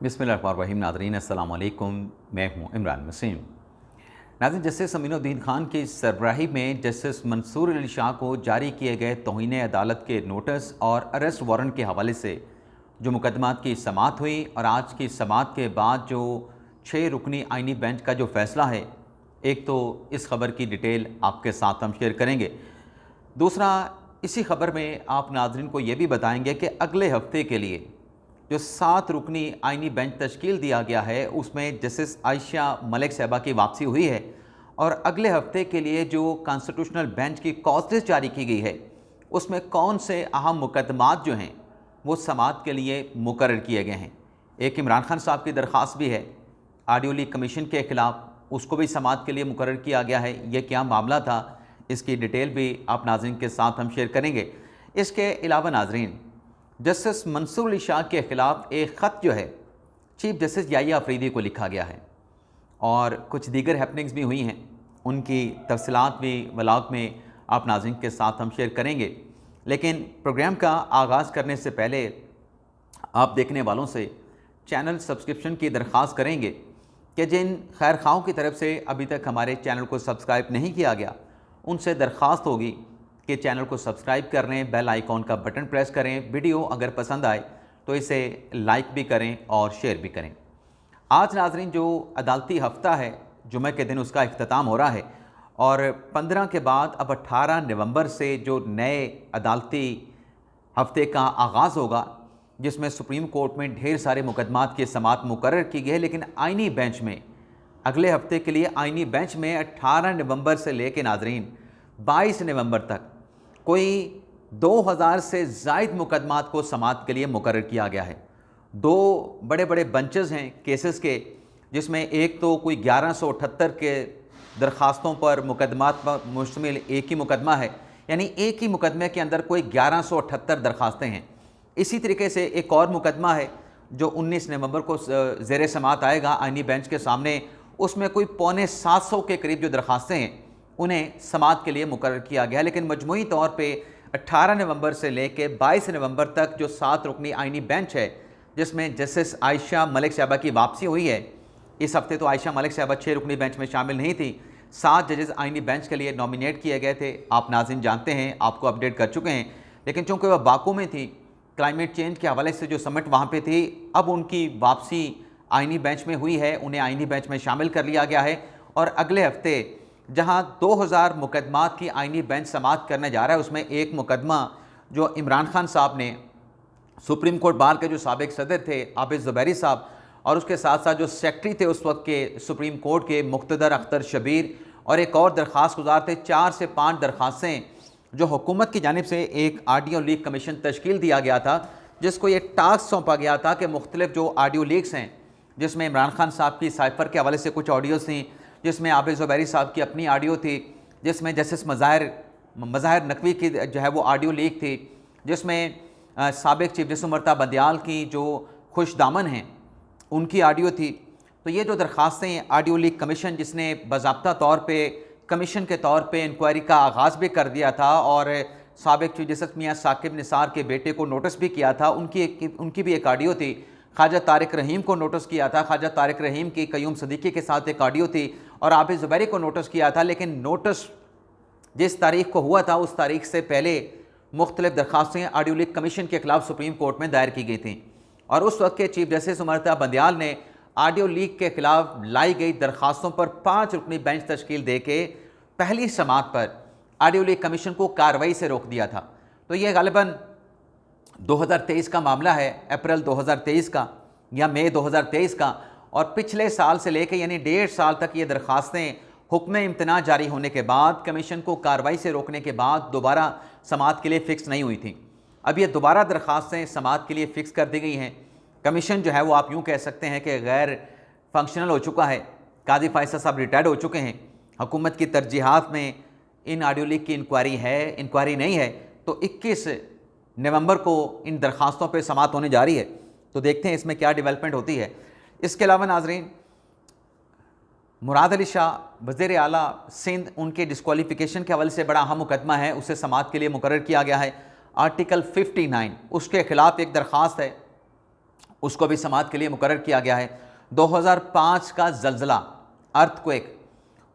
बिस्मिल्लाहिर्रहमानिर्रहीम। नाज़रीन अस्सलाम वालेकुम, मैं हूँ इमरान वसीम। नाज़रीन, जस्टिस अमीनुद्दीन खान की सरबराही में जस्टिस मंसूर अली शाह को जारी किए गए तौहीन अदालत के नोटिस और अरेस्ट वारंट के हवाले से जो मुकदमात की समाअत हुई और आज की समाअत के बाद जो 6 रुकनी आइनी बेंच का जो फ़ैसला है, एक तो इस खबर की डिटेल आपके साथ हम शेयर करेंगे। दूसरा, इसी खबर में आप नाज़रीन को ये भी बताएंगे कि अगले हफ्ते के लिए जो 7 रुकनी आइनी बेंच तश्कील दिया गया है, उसमें जस्टिस आयशा मलिक साहिबा की वापसी हुई है और अगले हफ्ते के लिए जो कॉन्स्टिट्यूशनल बेंच की कॉस्ट लिस्ट जारी की गई है, उसमें कौन से अहम मुकदमात जो हैं वो समाअत के लिए मुकर्रर किए गए हैं। एक इमरान खान साहब की दरख्वास्त भी है ऑडियो लीक कमीशन के ख़िलाफ़, उसको भी समाअत के लिए मुकर्रर किया गया है। ये क्या मामला था, इसकी डिटेल भी आप नाज़रीन के साथ हम शेयर करेंगे। इसके अलावा नाज़रीन, जस्टिस मंसूर अली शाह के ख़िलाफ़ एक ख़त जो है चीफ जस्टिस याहिया अफरीदी को लिखा गया है और कुछ दीगर हैपनिंग्स भी हुई हैं, उनकी तफसीलात भी व्लॉग में आप नाज़रीन के साथ हम शेयर करेंगे। लेकिन प्रोग्राम का आगाज़ करने से पहले आप देखने वालों से चैनल सब्सक्रिप्शन की दरख्वास्त करेंगे कि जिन खैर खाओं की तरफ से अभी तक हमारे चैनल को सब्सक्राइब नहीं किया गया, उनसे दरख्वास्त होगी कि चैनल को सब्सक्राइब कर लें, बेल आइकॉन का बटन प्रेस करें, वीडियो अगर पसंद आए तो इसे लाइक भी करें और शेयर भी करें। आज नाज़रीन, जो अदालती हफ्ता है, जुमे के दिन उसका इख्तिताम हो रहा है और 15 के बाद अब 18 नवंबर से जो नए अदालती हफ्ते का आगाज़ होगा, जिसमें सुप्रीम कोर्ट में ढेर सारे मुकदमात की समाअत मुकर्रर की गई है। लेकिन आइनी बेंच में अगले हफ्ते के लिए आइनी बेंच में 18 नवंबर से लेकर नाज़रीन 22 नवंबर तक कोई 2000 से ज़ायद मुकदमात को समाअत के लिए मुकर्रर किया गया है। 2 बड़े बड़े बंचेस हैं केसेस के, जिसमें एक तो कोई 1178 के दरख्वास्तों पर मुकदमात पर मुश्तमिल एक ही मुकदमा है, यानी एक ही मुकदमे के अंदर कोई 1178 दरख्वास्तें हैं। इसी तरीके से एक और मुकदमा है जो 19 नवंबर को ज़ेर समाअत आएगा आइनी बेंच के सामने, उसमें कोई पौने 700 के करीब जो दरख्वास्तें हैं उन्हें समाअत के लिए मुकर्रर किया गया। लेकिन मजमूई तौर पे 18 नवंबर से लेकर 22 नवंबर तक जो 7 रुकनी आइनी बेंच है, जिसमें जस्टिस आयशा मलिक साहिबा की वापसी हुई है। इस हफ्ते तो आयशा मलिक साहिबा 6 रुकनी बेंच में शामिल नहीं थी, 7 जजेस आइनी बेंच के लिए नॉमिनेट किए गए थे। आप नाज़रीन जानते हैं, आपको अपडेट कर चुके हैं। लेकिन चूँकि वह बाकू में थी, क्लाइमेट चेंज के हवाले से जो समिट वहाँ पर थी, अब उनकी वापसी आइनी बेंच में हुई है, उन्हें आइनी बेंच में शामिल कर लिया गया है। और अगले हफ्ते जहां 2000 मुकदमात की आइनी बेंच समाअत करने जा रहा है, उसमें एक मुकदमा जो इमरान खान साहब ने, सुप्रीम कोर्ट बार के जो साबिक सदर थे आबिद ज़ुबैरी साहब, और उसके साथ साथ जो सेक्रेटरी थे उस वक्त के सुप्रीम कोर्ट के मुक़्तदर अख्तर शबीर, और एक और दरख्वास्त गुजार थे। 4 से 5 दरख्वास्तें जो हुकूमत की जानिब से एक ऑडियो लीक कमीशन तश्कील दिया गया था, जिसको ये टास्क सौंपा गया था कि मुख्तलिफ जो ऑडियो लीक्स हैं, जिसमें इमरान खान साहब की साइफ़र के हवाले से कुछ ऑडियोज़ थी, जिसमें आबिद ज़ुबैरी साहब की अपनी ऑडियो थी, जिसमें जस्टिस मज़ाहिर नकवी की जो है वो ऑडियो लीक थी, जिसमें साबिक चीफ जस्टिस उमर ता बंदियाल की जो खुश दामन हैं उनकी ऑडियो थी। तो ये जो दरख्वास्तें ऑडियो लीक कमीशन, जिसने बाज़ाब्ता तौर पे कमीशन के तौर पे इंक्वायरी का आगाज़ भी कर दिया था और साबिक चीफ जस्टिस मियाँ साकिब निसार के बेटे को नोटिस भी किया था, उनकी भी एक ऑडियो थी। ख्वाजा तारिक रहीम को नोटिस किया था, ख्वाजा तारिक रहीम की कयूम सदीकी के साथ एक ऑडियो थी, और आबिद ज़ुबैरी को नोटिस किया था। लेकिन नोटिस जिस तारीख को हुआ था, उस तारीख से पहले मुख्तलिफ दरख्वास्तें ऑडियो लीक कमीशन के ख़िलाफ़ सुप्रीम कोर्ट में दायर की गई थी। और उस वक्त के चीफ जस्टिस उमर ता बंदियाल ने ऑडियो लीक के ख़िलाफ़ लाई गई दरख्वास्तों पर 5 रुकनी बेंच तश्कील दे के पहली समाअत पर ऑडियो लीक कमीशन को कार्रवाई से रोक दिया था। तो ये गालिबन 2023 का मामला है, अप्रैल 2023 का या मई 2023 का, और पिछले साल से लेकर यानी 1.5 साल तक ये दरख्वास्तें हुक्म इम्तना जारी होने के बाद, कमीशन को कार्रवाई से रोकने के बाद दोबारा समाअत के लिए फ़िक्स नहीं हुई थी। अब ये दोबारा दरख्वास्तें समाअत के लिए फ़िक्स कर दी गई हैं। कमीशन जो है वो आप यूँ कह सकते हैं कि गैर फंक्शनल हो चुका है। काजी फ़ैसल साहब रिटायर्ड हो चुके हैं। हुकूमत की तरजीहात में इन ऑडियो लीक की इंक्वायरी है, इंक्वायरी नहीं है। तो 21 नवंबर को इन दरख्वास्तों पे समाअत होने जा रही है, तो देखते हैं इसमें क्या डेवलपमेंट होती है। इसके अलावा नाज़रीन, मुराद अली शाह वज़ीर आला सिंध, उनके डिस्क्वालिफिकेशन के हवाले से बड़ा अहम मुकदमा है, उसे समाअत के लिए मुकर्रर किया गया है। आर्टिकल 59 उसके ख़िलाफ़ एक दरख्वास्त है, उसको भी समाअत के लिए मुकर्रर किया गया है। 2005 का ज़लज़ला, अर्थक्वेक,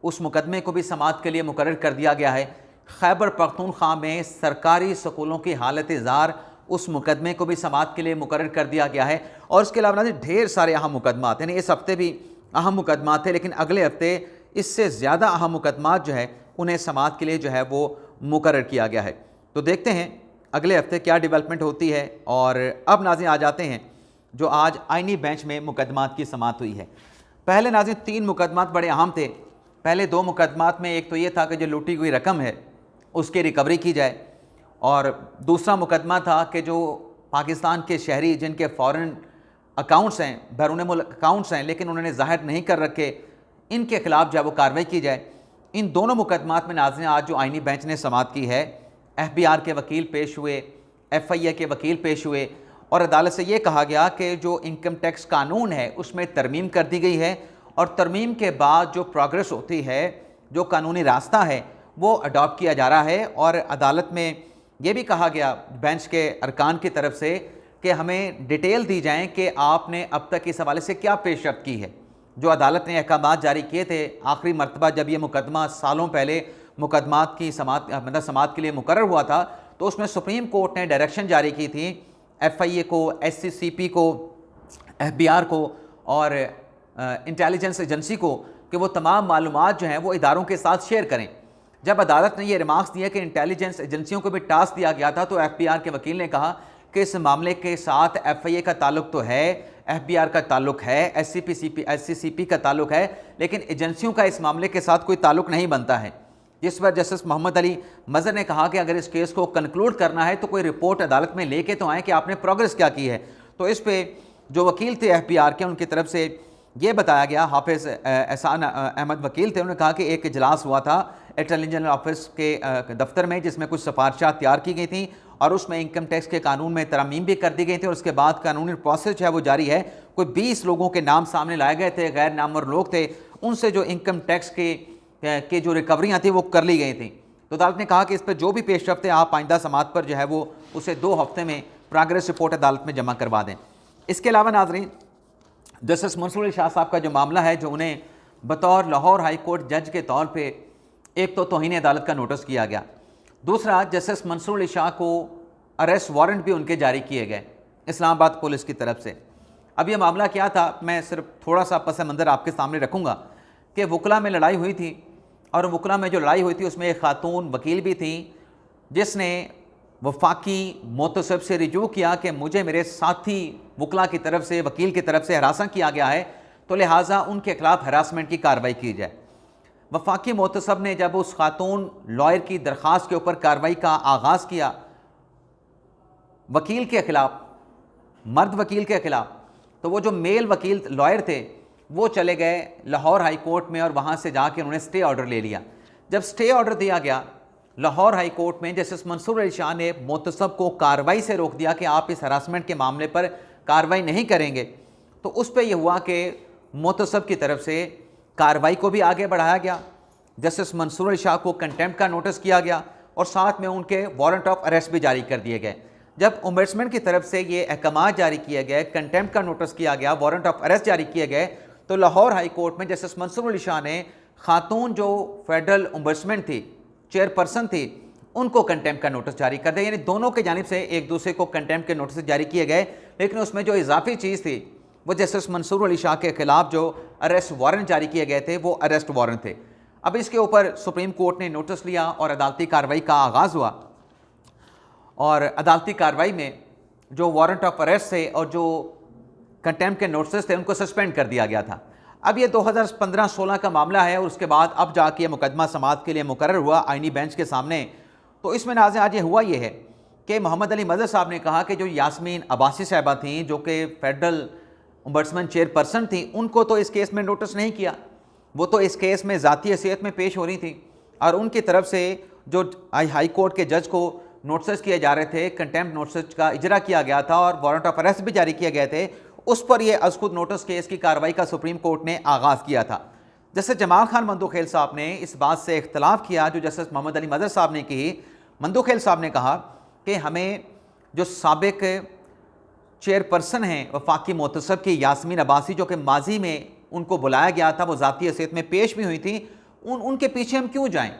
उस मुकदमे को भी समाअत के लिए मुकर्रर कर दिया गया है। खैबर पख्तूनख्वा में सरकारी स्कूलों की हालत ज़ार, उस मुकदमे को भी समाअत के लिए मुकर्रर कर दिया गया है। और इसके अलावा ढेर सारे अहम मुकदमात, यानी इस हफ्ते भी अहम मुकदमात थे, लेकिन अगले हफ्ते इससे ज़्यादा अहम मुकदमात जो है उन्हें समाअत के लिए जो है वो मुकर्रर किया गया है। तो देखते हैं अगले हफ्ते क्या डेवलपमेंट होती है। और अब नाज़रीन आ जाते हैं जो आज आइनी बेंच में मुकदमात की समाअत हुई है। पहले नाज़रीन 3 मुकदमात बड़े अहम थे। पहले 2 मुकदमात में एक तो ये था कि जो लूटी हुई रकम है उसकी रिकवरी की जाए, और दूसरा मुकदमा था कि जो पाकिस्तान के शहरी जिनके फ़ॉरेन अकाउंट्स हैं, बैरून मुल्क अकाउंट्स हैं, लेकिन उन्होंने ज़ाहिर नहीं कर रखे, इनके ख़िलाफ़ जो है वो कार्रवाई की जाए। इन दोनों मुकदमात में नाज़रीन आज जो आइनी बेंच ने समाअत की है, FBI के वकील पेश हुए, FIA के वकील पेश हुए, और अदालत से ये कहा गया कि जो इनकम टैक्स कानून है उसमें तरमीम कर दी गई है, और तरमीम के बाद जो प्रोग्रेस होती है, जो कानूनी रास्ता है वो अडॉप्ट किया जा रहा है। और अदालत में ये भी कहा गया बेंच के अरकान की तरफ से कि हमें डिटेल दी जाएँ कि आपने अब तक इस हवाले से क्या पेशरफ्त की है। जो अदालत ने अहकामात जारी किए थे, आखिरी मरतबा जब ये मुकदमा सालों पहले मुकदमात की समाअत के लिए मुकर्रर हुआ था, तो उसमें सुप्रीम कोर्ट ने डायरेक्शन जारी की थी FIA को, SCCP को, FBI को और इंटेलिजेंस एजेंसी को कि वो तमाम मालूमात जो हैं वो इदारों के साथ शेयर करें। जब अदालत ने ये रिमार्क्स दिए कि इंटेलिजेंस एजेंसियों को भी टास्क दिया गया था, तो FBI के वकील ने कहा कि इस मामले के साथ FIA का ताल्लुक तो है, FBI का ताल्लुक है, SCCP का ताल्लुक है, लेकिन एजेंसियों का इस मामले के साथ कोई ताल्लुक नहीं बनता है। जिस पर जस्टिस मोहम्मद अली मज़हर ने कहा कि अगर इस केस को कंक्लूड करना है तो कोई रिपोर्ट अदालत में लेके तो आए कि आपने प्रोग्रेस क्या की है। तो इस पे जो वकील थे FBI के, उनकी तरफ से ये बताया गया, हाफिज़ एहसान अहमद वकील थे, उन्होंने कहा कि एक इजलास हुआ था अटॉर्नी जनरल ऑफिस के दफ्तर में, जिसमें कुछ सिफारिशात तैयार की गई थी और उसमें इनकम टैक्स के कानून में तरमीम भी कर दी गई थी, और उसके बाद कानूनी प्रोसेस जो है वो जारी है। कोई 20 लोगों के नाम सामने लाए गए थे, गैर नामवर लोग थे, उनसे जो इनकम टैक्स के जो रिकवरियाँ थी वो कर ली गई थी। तो अदालत ने कहा कि इस पर जो भी पेशरफ्त है आप आइंदा समाअत पर जो है वो उसे 2 हफ्ते में प्रोग्रेस रिपोर्ट अदालत में जमा करवा दें। इसके अलावा नाज़रीन, जस्टिस मंसूर अली शाह साहब का जो मामला है, जो उन्हें बतौर लाहौर हाई कोर्ट जज के तौर पे एक तो तौहीन अदालत का नोटिस किया गया, दूसरा जस्टिस मंसूर अली शाह को अरेस्ट वारंट भी उनके जारी किए गए इस्लामाबाद पुलिस की तरफ से। अब ये मामला क्या था, मैं सिर्फ थोड़ा सा पस मंज़र आपके सामने रखूँगा कि वकला में लड़ाई हुई थी, और वकला में जो लड़ाई हुई थी उसमें एक खातून वकील भी थी जिसने वफाकी मोतसब से रिजू किया कि मुझे मेरे साथी वकला की तरफ से, वकील की तरफ से हरासा किया गया है, तो लिहाजा उनके खिलाफ हरासमेंट की कार्रवाई की जाए। वफाकी मोतसब ने जब उस खातून लॉयर की दरख्वास्त के ऊपर कार्रवाई का आगाज़ किया वकील के खिलाफ, मर्द वकील के खिलाफ, तो वो जो मेल वकील लॉयर थे वो चले गए लाहौर हाई कोर्ट में और वहाँ से जाके उन्होंने स्टे ऑर्डर ले लिया। जब स्टे ऑर्डर दिया गया लाहौर हाई कोर्ट में, जस्टिस मंसूर अली शाह ने मोतसब को कार्रवाई से रोक दिया कि आप इस हरासमेंट के मामले पर कार्रवाई नहीं करेंगे। तो उस पर यह हुआ कि मोतसब की तरफ से कार्रवाई को भी आगे बढ़ाया गया, जस्टिस मंसूर अली शाह को कंटेम्प्ट का नोटिस किया गया और साथ में उनके वारंट ऑफ अरेस्ट भी जारी कर दिए गए। जब ओम्बड्समैन की तरफ से ये अहकामात जारी किए गए, कंटेम्प्ट का नोटिस किया गया, वारंट ऑफ अरेस्ट जारी किए गए, तो लाहौर हाई कोर्ट में जस्टिस मंसूर अली शाह ने खातून जो फेडरल ओम्बड्समैन थी, चेयरपर्सन थी, उनको कंटेम्प्ट का नोटिस जारी कर दिया। यानी दोनों की जानिब से एक दूसरे को कंटेम्प्ट के नोटिस जारी किए गए, लेकिन उसमें जो इजाफी चीज़ थी वो जस्टिस मंसूर अली शाह के खिलाफ जो अरेस्ट वारंट जारी किए गए थे वो अरेस्ट वारंट थे। अब इसके ऊपर सुप्रीम कोर्ट ने नोटिस लिया और अदालती कार्रवाई का आगाज़ हुआ, और अदालती कार्रवाई में जो वारंट ऑफ अरेस्ट थे और जो कंटेम्प्ट के नोटिस थे उनको सस्पेंड कर दिया गया था। अब ये 2015-16 का मामला है और उसके बाद अब जाके ये मुकदमा समाअत के लिए मुकर्रर हुआ आइनी बेंच के सामने। तो इसमें नाज़रीन आज ये हुआ ये है कि मोहम्मद अली मज़हर साहब ने कहा कि जो यास्मीन अब्बासी साहिबा थी, जो कि फेडरल ओम्बड्समैन चेयरपर्सन थी, उनको तो इस केस में नोटिस नहीं किया, वो तो इस केस में ज़ाती हैसियत में पेश हो रही थी, और उनकी तरफ से जो हाई कोर्ट के जज को नोटिस किए जा रहे थे, कंटेम्प्ट नोटिस का इजरा किया गया था और वारंट ऑफ अरेस्ट भी जारी किए गए थे, उस पर यह अज़ खुद नोटिस केस की कार्रवाई का सुप्रीम कोर्ट ने आगाज़ किया था। जस्टिस जमाल खान मंदोखेल साहब ने इस बात से इख्तलाफ किया जो जस्टिस मोहम्मद अली मज़हर साहब ने की। मंदोखेल साहब ने कहा कि हमें जो साबिक चेयरपर्सन हैं वफाकी मोहतसब की यास्मीन अब्बासी, जो कि माजी में उनको बुलाया गया था, वो ज़ाती हैसियत में पेश भी हुई थी, उनके पीछे हम क्यों जाएं?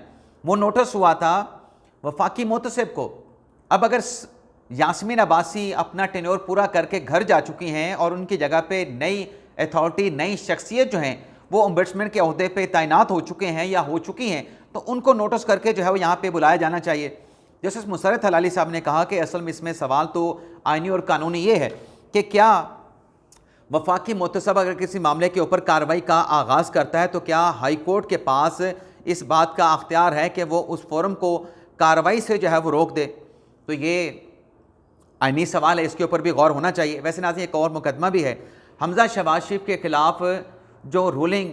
वो नोटिस हुआ था वफाकी मोहतसब को। अब अगर यास्मीन अब्बासी अपना टेन्योर पूरा करके घर जा चुकी हैं और उनकी जगह पे नई अथॉरिटी, नई शख्सियत जो हैं वो ओम्बड्समैन के अहदे पे तैनात हो चुके हैं या हो चुकी हैं, तो उनको नोटिस करके जो है वो यहाँ पे बुलाया जाना चाहिए। जस्टिस मुसर्रत हलाली साहब ने कहा कि असल में इसमें सवाल तो आइनी और कानूनी ये है कि क्या वफाकी मोहतसब अगर किसी मामले के ऊपर कार्रवाई का आगाज़ करता है तो क्या हाई कोर्ट के पास इस बात का अख्तियार है कि वो उस फोरम को कार्रवाई से जो है वो रोक दे? तो ये आइनी सवाल है, इसके ऊपर भी गौर होना चाहिए। वैसे नाज़रीन एक और मुकदमा भी है, हमजा शहबाज शरीफ के खिलाफ जो रूलिंग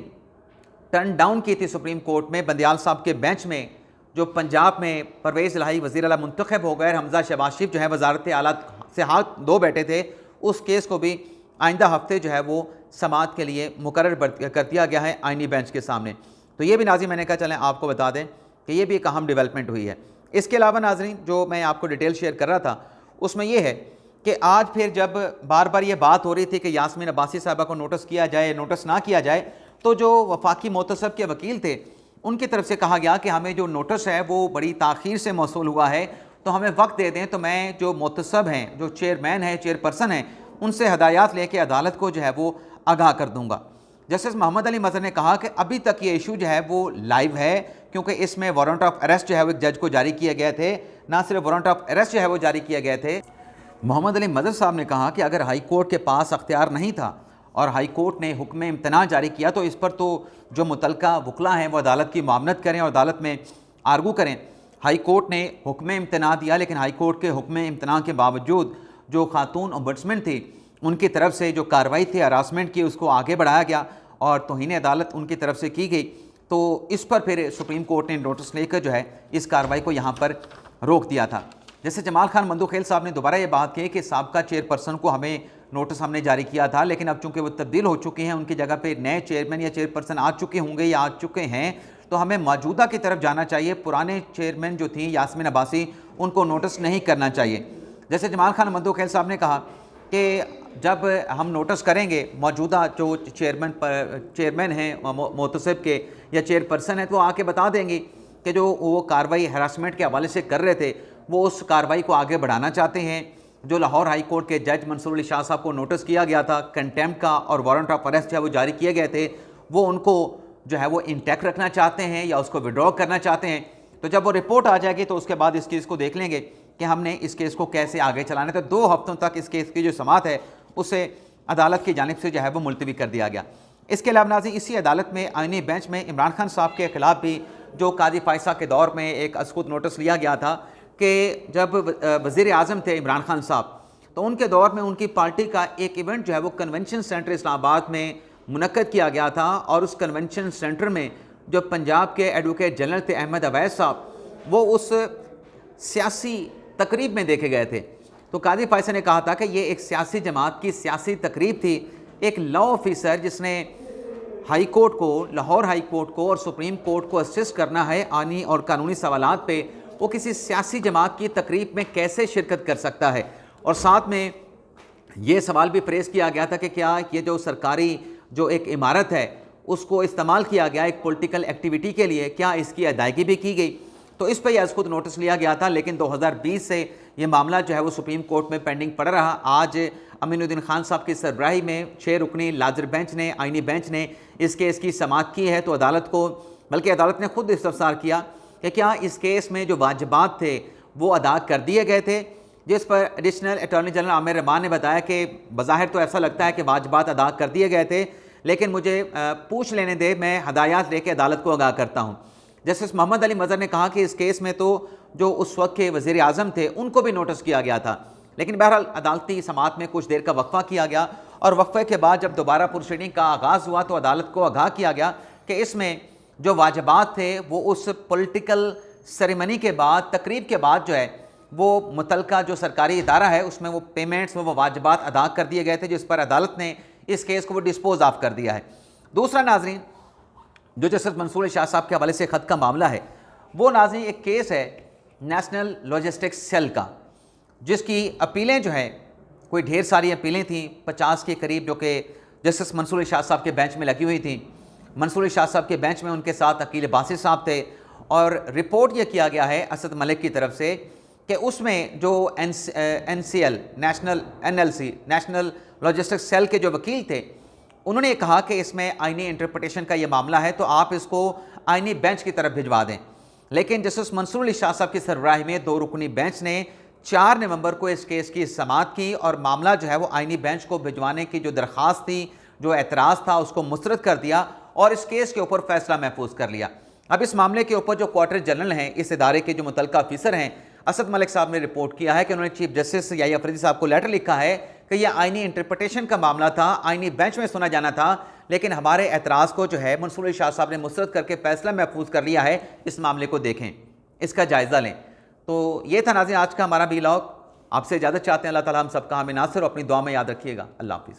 टर्न डाउन की थी सुप्रीम कोर्ट में बंदियाल साहब के बेंच में, जो पंजाब में परवेज़ इलाही वज़ीर आला मुंतखब हो गए, हमजा शहबाज शरीफ जो है वजारत आला से हाथ धो बैठे थे, उस केस को भी आइंदा हफ्ते जो है वो समाअत के लिए मुकर्रर कर दिया गया है आइनी बेंच के सामने। तो ये भी नाज़रीन मैंने कहा चलें आपको बता दें कि ये भी एक अहम डेवलपमेंट हुई है। इसके अलावा नाज़रीन जो मैं आपको डिटेल शेयर कर रहा था उसमें यह है कि आज फिर जब बार बार ये बात हो रही थी कि यास्मीन अब्बासी साहबा को नोटिस किया जाए, नोटिस ना किया जाए, तो जो वफाकी मोहतसब के वकील थे उनकी तरफ से कहा गया कि हमें जो नोटिस है वो बड़ी ताख़ीर से मौसूल हुआ है, तो हमें वक्त दे दें, तो मैं जो मोहतसब हैं, जो चेयरमैन है, चेयरपर्सन हैं, उनसे हदायत लेके अदालत को जो है वो आगाह कर दूंगा। जस्टिस मोहम्मद अली मज़हर ने कहा कि अभी तक ये इशू जो है वो लाइव है, क्योंकि इसमें वारंट ऑफ अरेस्ट जो है वो एक जज को जारी किए गए थे, ना सिर्फ वारंट ऑफ अरेस्ट जो है वो जारी किए गए थे। मोहम्मद अली मज़हर साहब ने कहा कि अगर हाई कोर्ट के पास अख्तियार नहीं था और हाई कोर्ट ने हुक्म इम्तना जारी किया तो इस पर तो जो मुतलका वकला हैं वो अदालत की मामनत करें और अदालत में आर्गू करें। हाई कोर्ट ने हुक्म इम्तना दिया, लेकिन हाई कोर्ट के हुक्म इम्तना के बावजूद जो खातून ओम्बड्समैन थी उनकी तरफ से जो कार्रवाई थी हरासमेंट की, उसको आगे बढ़ाया गया और तौहीन अदालत उनकी तरफ से की गई। तो इस पर फिर सुप्रीम कोर्ट ने नोटिस लेकर जो है इस कार्रवाई को यहाँ पर रोक दिया था। जैसे जमाल खान मंदोखेल साहब ने दोबारा ये बात की कि साबका चेयरपर्सन को हमें नोटिस हमने जारी किया था, लेकिन अब चूंकि वो तब्दील हो चुके हैं, उनकी जगह पे नए चेयरमैन या चेयरपर्सन आ चुके होंगे या आ चुके हैं, तो हमें मौजूदा की तरफ जाना चाहिए, पुराने चेयरमैन जो थी यास्मीन अब्बासी उनको नोटिस नहीं करना चाहिए। जैसे जमाल खान मंदोखेल साहब ने कहा कि जब हम नोटिस करेंगे मौजूदा जो चेयरमैन हैं मोहतसब के या चेयरपर्सन है, तो आके बता देंगे कि जो वो कार्रवाई हरासमेंट के हवाले से कर रहे थे वो उस कार्रवाई को आगे बढ़ाना चाहते हैं। जो लाहौर हाई कोर्ट के जज मंसूर अली शाह साहब को नोटिस किया गया था, कंटेम्प्ट का और वारंट ऑफ अरेस्ट जो है वो जारी किए गए थे, वो उनको जो है वो इंटैक्ट रखना चाहते हैं या उसको विड्रॉ करना चाहते हैं। तो जब वो रिपोर्ट आ जाएगी तो उसके बाद इस केस को देख लेंगे कि हमने इस केस को कैसे आगे चलाना है। तो 2 हफ्तों तक इस केस की जो समाअत है उसे अदालत की जानिब से जो है वो मुलतवी कर दिया गया। इसके अलावा नाज़रीन इसी अदालत में आइनी बेंच में इमरान खान साहब के खिलाफ भी जो काजी फायसा के दौर में एक अस्कुत नोटिस लिया गया था कि जब वज़ीर आज़म थे इमरान खान साहब, तो उनके दौर में उनकी पार्टी का एक इवेंट जो है वो कन्वेंशन सेंटर इस्लामाबाद में मुनक्कद किया गया था और उस कन्वेंशन सेंटर में जो पंजाब के एडवोकेट जनरल थे अहमद अवैस साहब, वो उस सियासी तकरीब में देखे गए थे। तो काजी फायसा ने कहा था कि ये एक सियासी जमात की सियासी तकरीब थी। एक लॉ ऑफिसर जिसने हाई कोर्ट को, लाहौर हाई कोर्ट को और सुप्रीम कोर्ट को असिस्ट करना है आनी और कानूनी सवालात पे, वो किसी सियासी जमात की तकरीब में कैसे शिरकत कर सकता है? और साथ में ये सवाल भी प्रेस किया गया था कि क्या ये जो सरकारी जो एक इमारत है उसको इस्तेमाल किया गया एक पॉलिटिकल एक्टिविटी के लिए, क्या इसकी अदायगी भी की गई? तो इस पर यह खुद नोटिस लिया गया था, लेकिन 2020 से ये मामला जो है वो सुप्रीम कोर्ट में पेंडिंग पड़ा रहा। आज अमीनुद्दीन खान साहब की सरबराही में 6 रुकनी लाजर बेंच ने, आइनी बेंच ने इस केस की समाअत की है। तो अदालत को, बल्कि अदालत ने खुद इस्तफसार किया कि क्या इस केस में जो वाजिबात थे वो अदा कर दिए गए थे, जिस पर additional attorney general Aamir Rahman ने बताया कि बज़ाहिर तो ऐसा लगता है कि वाजिबात अदा कर दिए गए थे, लेकिन मुझे पूछ लेने दे, मैं हदायत लेके अदालत को आगाह करता हूँ। जस्टिस मोहम्मद अली मज़हर ने कहा कि इस केस में तो जो उस वक्त के वज़ीर आज़म थे उनको भी नोटिस किया गया था, लेकिन बहरहाल अदालती समाअत में कुछ देर का वक्फा किया गया और वक्फे के बाद जब दोबारा प्रोसीडिंग का आगाज़ हुआ तो अदालत को आगाह किया गया कि इसमें जो वाजिबात थे वो उस पॉलिटिकल सेरेमनी के बाद, तकरीब के बाद जो है वो मुतलका जो सरकारी इदारा है उसमें वो पेमेंट्स, वो वाजिबात अदा कर दिए गए थे, जिस पर अदालत ने इस केस को वो डिस्पोज ऑफ कर दिया है। दूसरा नाजरीन, जो जस्टिस मंसूर शाह साहब के हवाले से ख़त का मामला है, वो नाजरीन एक केस है नेशनल लॉजिस्टिक्स सेल का, जिसकी अपीलें जो हैं कोई ढेर सारी अपीलें थीं 50 के करीब जो कि जस्टिस मंसूर अली शाह साहब के बेंच में लगी हुई थी। मंसूर अली शाह साहब के बेंच में उनके साथ अकील बासित साहब थे और रिपोर्ट ये किया गया है असद मलिक की तरफ से कि उसमें जो NCL NLC national logistics cell के जो वकील थे उन्होंने ये कहा कि इसमें आईनी इंटरप्रिटेशन का ये मामला है तो आप इसको आईनी बेंच की तरफ भिजवा दें। लेकिन जस्टिस मंसूर अली शाह साहब की सरबराही में 2 रुकनी बेंच ने 4 नवंबर को इस केस की समाअत की और मामला जो है वो आईनी बेंच को भिजवाने की जो दरख्वास्त थी, जो एतराज़ था, उसको मुस्तरद कर दिया और इस केस के ऊपर फैसला महफूज कर लिया। अब इस मामले के ऊपर जो क्वार्टर जनरल हैं, इस इदारे के जो मुतल्लिका अफसर हैं, असद मलिक साहब ने रिपोर्ट किया है कि उन्होंने चीफ जस्टिस याहिया अफरीदी साहब को लेटर लिखा है कि यह आईनी इंटरप्रिटेशन का मामला था, आईनी बेंच में सुना जाना था, लेकिन हमारे एतराज़ को जो है मंसूर अली शाह साहब ने मुस्तरद करके फैसला महफूज कर लिया है। इस मामले को देखें, इसका जायज़ा लें। तो ये था नाज़रीन आज का हमारा व्लॉग। आपसे इजाज़त चाहते हैं। अल्लाह ताला हम सबका हमें नासिर और अपनी दुआ में याद रखिएगा। अल्लाह हाफ़िज़।